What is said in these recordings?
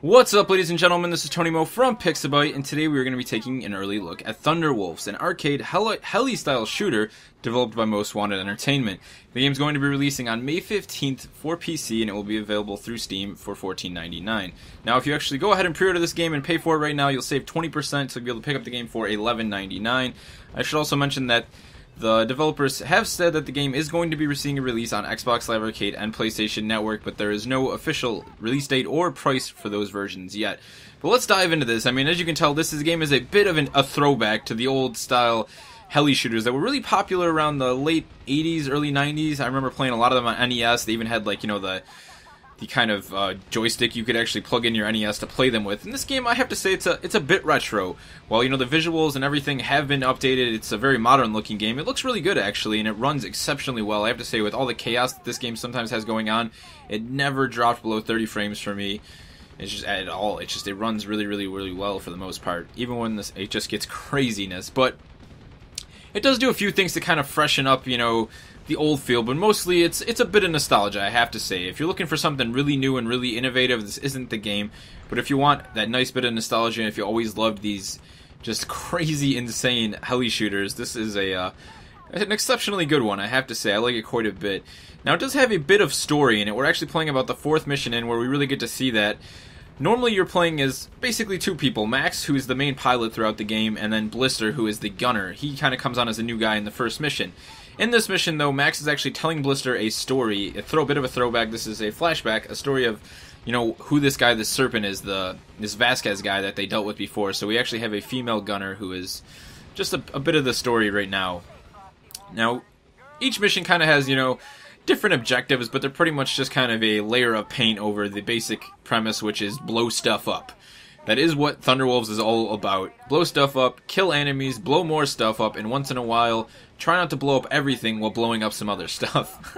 What's up, ladies and gentlemen, this is Tony Mo from Pixabyte, and today we are going to be taking an early look at Thunderwolves, an arcade heli-style shooter developed by Most Wanted Entertainment. The game is going to be releasing on May 15th for PC, and it will be available through Steam for $14.99. Now, if you actually go ahead and pre-order this game and pay for it right now, you'll save 20%, so you'll be able to pick up the game for $11.99. I should also mention that the developers have said that the game is going to be receiving a release on Xbox Live Arcade and PlayStation Network, but there is no official release date or price for those versions yet. But let's dive into this. I mean, as you can tell, this game is a bit of a throwback to the old style heli shooters that were really popular around the late 80s, early 90s. I remember playing a lot of them on NES. They even had, like, you know, the kind of joystick you could actually plug in your NES to play them with. And this game, I have to say, it's a bit retro. While, you know, the visuals and everything have been updated, it's a very modern looking game. It looks really good, actually, and it runs exceptionally well. I have to say, with all the chaos that this game sometimes has going on, it never dropped below 30 frames for me. It's just at all. It's just, it runs really, really, really well for the most part, even when it just gets craziness. But it does do a few things to kind of freshen up, you know, the old feel, but mostly it's a bit of nostalgia, I have to say. If you're looking for something really new and really innovative, this isn't the game. But if you want that nice bit of nostalgia, and if you always loved these just crazy, insane heli shooters, this is an exceptionally good one, I have to say. I like it quite a bit. Now, it does have a bit of story in it. We're actually playing about the 4th mission in, where we really get to see that. Normally you're playing as basically two people, Max, who is the main pilot throughout the game, and then Blister, who is the gunner. He kind of comes on as a new guy in the first mission. In this mission, though, Max is actually telling Blister a story, a bit of a throwback. This is a flashback, a story of, you know, who this guy, this Serpent, is, this Vasquez guy that they dealt with before. So we actually have a female gunner who is just a bit of the story right now. Now, each mission kind of has, you know, different objectives, but they're pretty much just kind of a layer of paint over the basic premise, which is blow stuff up. That is what Thunderwolves is all about. Blow stuff up, kill enemies, blow more stuff up, and once in a while, try not to blow up everything while blowing up some other stuff.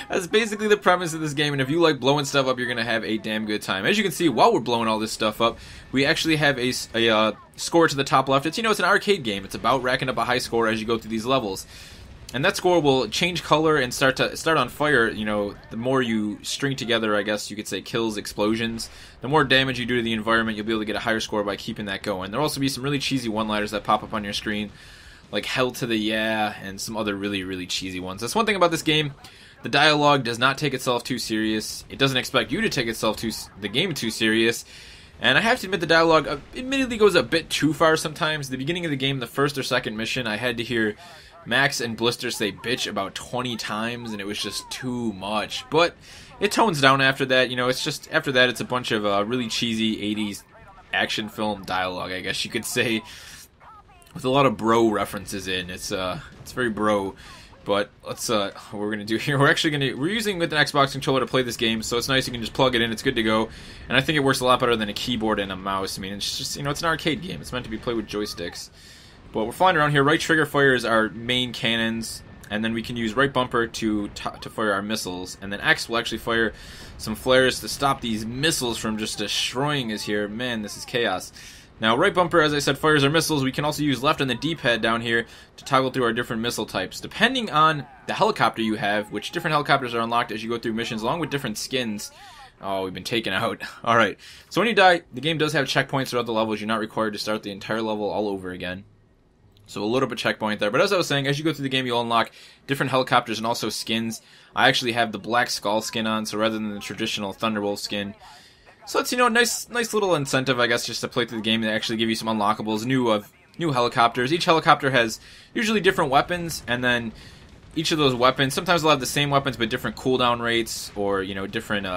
That's basically the premise of this game, and if you like blowing stuff up, you're going to have a damn good time. As you can see, while we're blowing all this stuff up, we actually have a score to the top left. It's, you know, it's an arcade game. It's about racking up a high score as you go through these levels. And that score will change color and start on fire. You know, the more you string together, I guess you could say, kills, explosions, the more damage you do to the environment, you'll be able to get a higher score by keeping that going. There'll also be some really cheesy one-liners that pop up on your screen, like hell to the yeah, and some other really, really cheesy ones. That's one thing about this game. The dialogue does not take itself too serious. It doesn't expect you to take the game too serious. And I have to admit, the dialogue admittedly goes a bit too far sometimes. The beginning of the game, the first or second mission, I had to hear Max and Blister say bitch about 20 times, and it was just too much. But it tones down after that. You know, it's just, after that, it's a bunch of really cheesy 80s action film dialogue, I guess you could say, with a lot of bro references in. It's very bro. But let's what we're gonna do here. We're using with an Xbox controller to play this game, so it's nice. You can just plug it in. It's good to go, and I think it works a lot better than a keyboard and a mouse. I mean, it's just, you know, it's an arcade game. It's meant to be played with joysticks. But we're flying around here. Right trigger fires our main cannons, and then we can use right bumper to fire our missiles, and then X will actually fire some flares to stop these missiles from just destroying us here. Man, this is chaos. Now, right bumper, as I said, fires our missiles. We can also use left on the D-pad down here to toggle through our different missile types. Depending on the helicopter you have, which different helicopters are unlocked as you go through missions, along with different skins. Oh, we've been taken out. Alright, so when you die, the game does have checkpoints throughout the levels. You're not required to start the entire level all over again. So a little bit checkpoint there. But as I was saying, as you go through the game, you'll unlock different helicopters and also skins. I actually have the Black Skull skin on, so rather than the traditional Thunderwolf skin. So it's, you know, nice little incentive, I guess, just to play through the game. They actually give you some unlockables, new helicopters. Each helicopter has usually different weapons, and then each of those weapons, sometimes they'll have the same weapons but different cooldown rates, or, you know, different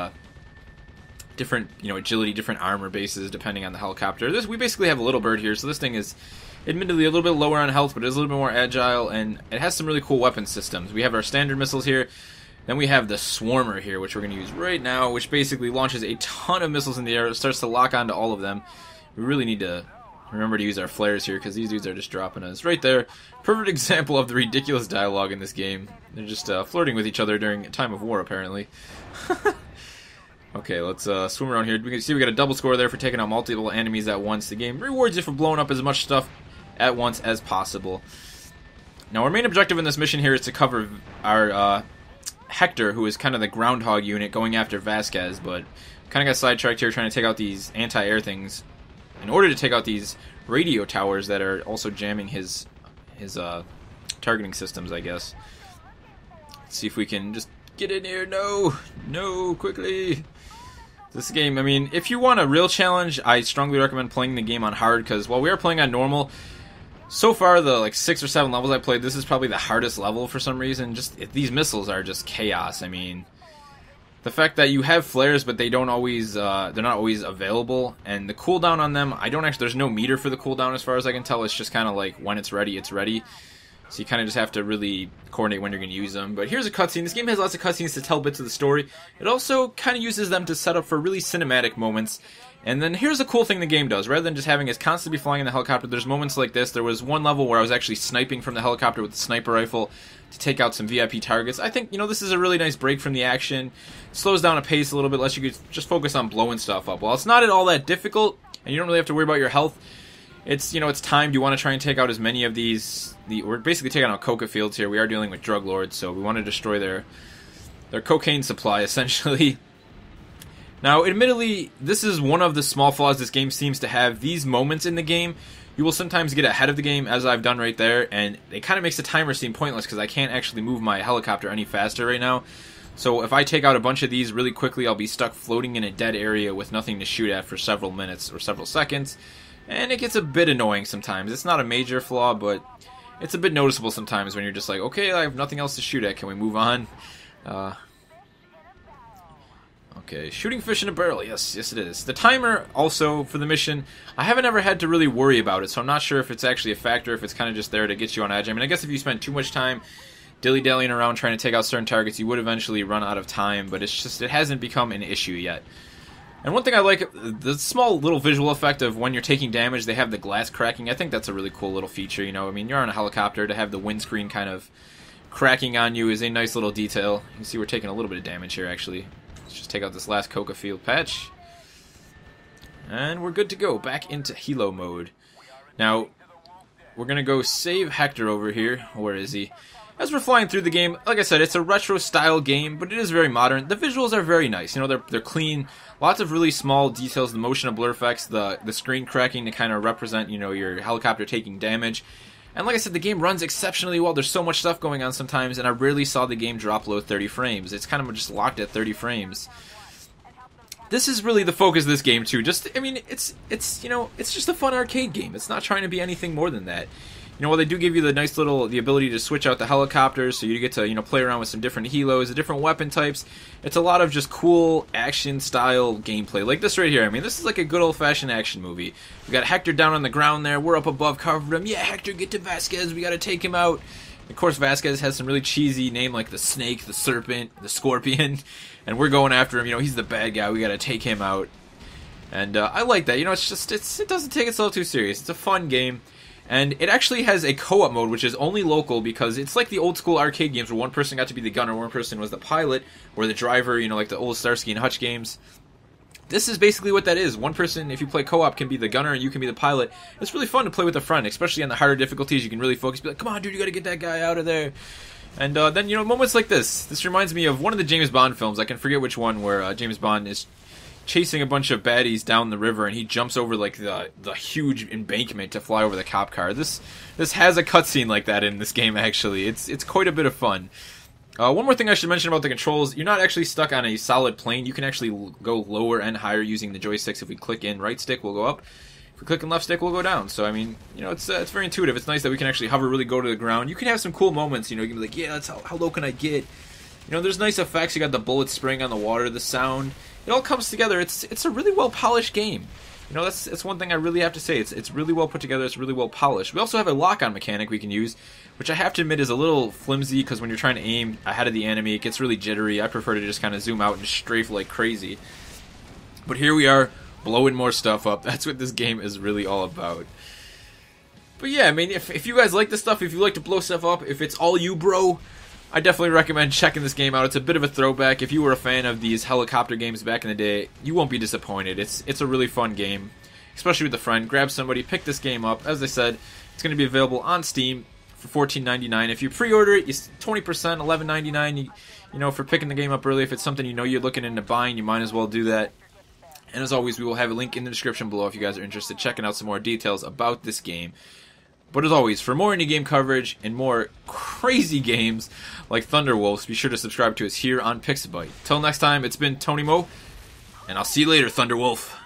agility, different armor bases depending on the helicopter. We basically have a little bird here, so this thing is admittedly a little bit lower on health, but it is a little bit more agile, and it has some really cool weapon systems. We have our standard missiles here. Then we have the Swarmer here, which we're going to use right now, which basically launches a ton of missiles in the air. It starts to lock onto all of them. We really need to remember to use our flares here, because these dudes are just dropping us. Right there, perfect example of the ridiculous dialogue in this game. They're just flirting with each other during a time of war, apparently. Okay, let's swim around here. We can see we got a double score there for taking out multiple enemies at once. The game rewards you for blowing up as much stuff at once as possible. Now, our main objective in this mission here is to cover our Hector, who is kind of the groundhog unit going after Vasquez, but Kind of got sidetracked here trying to take out these anti-air things in order to take out these radio towers that are also jamming his targeting systems, I guess. Let's see if we can just get in here. No, quickly. This game, I mean, if you want a real challenge, I strongly recommend playing the game on hard, because while we are playing on normal, so far the like 6 or 7 levels I played, this is probably the hardest level for some reason. These missiles are just chaos. I mean, the fact that you have flares, but they don't always, they're not always available, and the cooldown on them, there's no meter for the cooldown as far as I can tell. It's just kind of like when it's ready, it's ready. So you kind of just have to really coordinate when you're going to use them. But here's a cutscene. This game has lots of cutscenes to tell bits of the story. It also kind of uses them to set up for really cinematic moments. And then here's a cool thing the game does. Rather than just having us constantly flying in the helicopter, there's moments like this. There was one level where I was actually sniping from the helicopter with the sniper rifle to take out some VIP targets. I think, this is a really nice break from the action. It slows down a pace a little bit, lets you just focus on blowing stuff up. While it's not at all that difficult, and you don't really have to worry about your health, it's timed. You want to try and take out as many of these. We're basically taking out coca fields here. We are dealing with drug lords, so we want to destroy their cocaine supply, essentially. Now, admittedly, this is one of the small flaws this game seems to have. These moments in the game, you will sometimes get ahead of the game, as I've done right there, and it kind of makes the timer seem pointless because I can't actually move my helicopter any faster right now. So if I take out a bunch of these really quickly, I'll be stuck floating in a dead area with nothing to shoot at for several minutes or several seconds. And it gets a bit annoying sometimes. It's not a major flaw, but it's a bit noticeable sometimes when you're just like, okay, I have nothing else to shoot at. Can we move on? Okay, shooting fish in a barrel. Yes, it is. The timer, also, for the mission, I haven't ever had to really worry about it, so I'm not sure if it's actually a factor, if it's kind of just there to get you on edge. I mean, I guess if you spend too much time dilly-dallying around trying to take out certain targets, you would eventually run out of time, but it hasn't become an issue yet. And one thing I like, the small little visual effect of when you're taking damage, they have the glass cracking. I think that's a really cool little feature, I mean, you're on a helicopter, to have the windscreen kind of cracking on you is a nice little detail. You can see we're taking a little bit of damage here, actually. Let's just take out this last coca field patch. And we're good to go, back into helo mode. Now, we're going to go save Hector over here. Where is he? As we're flying through the game, like I said, it's a retro-style game, but it is very modern. The visuals are very nice. They're clean. Lots of really small details, the motion of blur effects, the screen cracking to kind of represent, your helicopter taking damage. And like I said, the game runs exceptionally well. There's so much stuff going on sometimes, and I rarely saw the game drop below 30 frames. It's kind of just locked at 30 frames. This is really the focus of this game, too. It's just a fun arcade game. It's not trying to be anything more than that. While they do give you the ability to switch out the helicopters, so you get to, play around with some different helos, the different weapon types, it's a lot of just cool action-style gameplay. Like this right here, I mean, this is like a good old-fashioned action movie. We got Hector down on the ground there, we're up above covering him. Yeah, Hector, get to Vasquez, we gotta take him out. Of course, Vasquez has some really cheesy name like the Snake, the Serpent, the Scorpion, and we're going after him. He's the bad guy, we gotta take him out. And I like that. It doesn't take itself too serious. It's a fun game. And it actually has a co-op mode, which is only local, because it's like the old-school arcade games where one person got to be the gunner, one person was the pilot, or the driver, like the old Starsky and Hutch games. This is basically what that is. One person, if you play co-op, can be the gunner and you can be the pilot. It's really fun to play with a friend, especially on the harder difficulties. You can really focus, be like, come on, dude, you gotta get that guy out of there. And then, moments like this. This reminds me of one of the James Bond films. I can forget which one, where James Bond is chasing a bunch of baddies down the river, and he jumps over like the huge embankment to fly over the cop car. This has a cutscene like that in this game. Actually, it's quite a bit of fun. One more thing I should mention about the controls: you're not actually stuck on a solid plane. You can actually go lower and higher using the joysticks. If we click in right stick, we'll go up. If we click in left stick, we'll go down. So I mean, it's very intuitive. It's nice that we can actually hover, really go to the ground. You can have some cool moments. You can be like, yeah, that's how low can I get? There's nice effects. You got the bullets spraying on the water, the sound. It all comes together. It's a really well polished game. That's one thing I really have to say. It's really well put together. It's really well polished. We also have a lock-on mechanic we can use, which I have to admit is a little flimsy, because when you're trying to aim ahead of the enemy, it gets really jittery. I prefer to just kind of zoom out and strafe like crazy. But here we are, blowing more stuff up. That's what this game is really all about. But yeah, I mean, if you guys like this stuff, if you like to blow stuff up, if it's all you, bro, I definitely recommend checking this game out. It's a bit of a throwback. If you were a fan of these helicopter games back in the day, you won't be disappointed. It's a really fun game, especially with a friend. Grab somebody, pick this game up. As I said, it's going to be available on Steam for $14.99. If you pre-order it, it's 20%, $11.99. For picking the game up early. If it's something you're looking into buying, you might as well do that. And as always, we will have a link in the description below if you guys are interested in checking out some more details about this game. But as always, for more indie game coverage and more crazy games like Thunderwolves, be sure to subscribe to us here on Pixabyte. Till next time, it's been Tony Mo, and I'll see you later, Thunderwolf.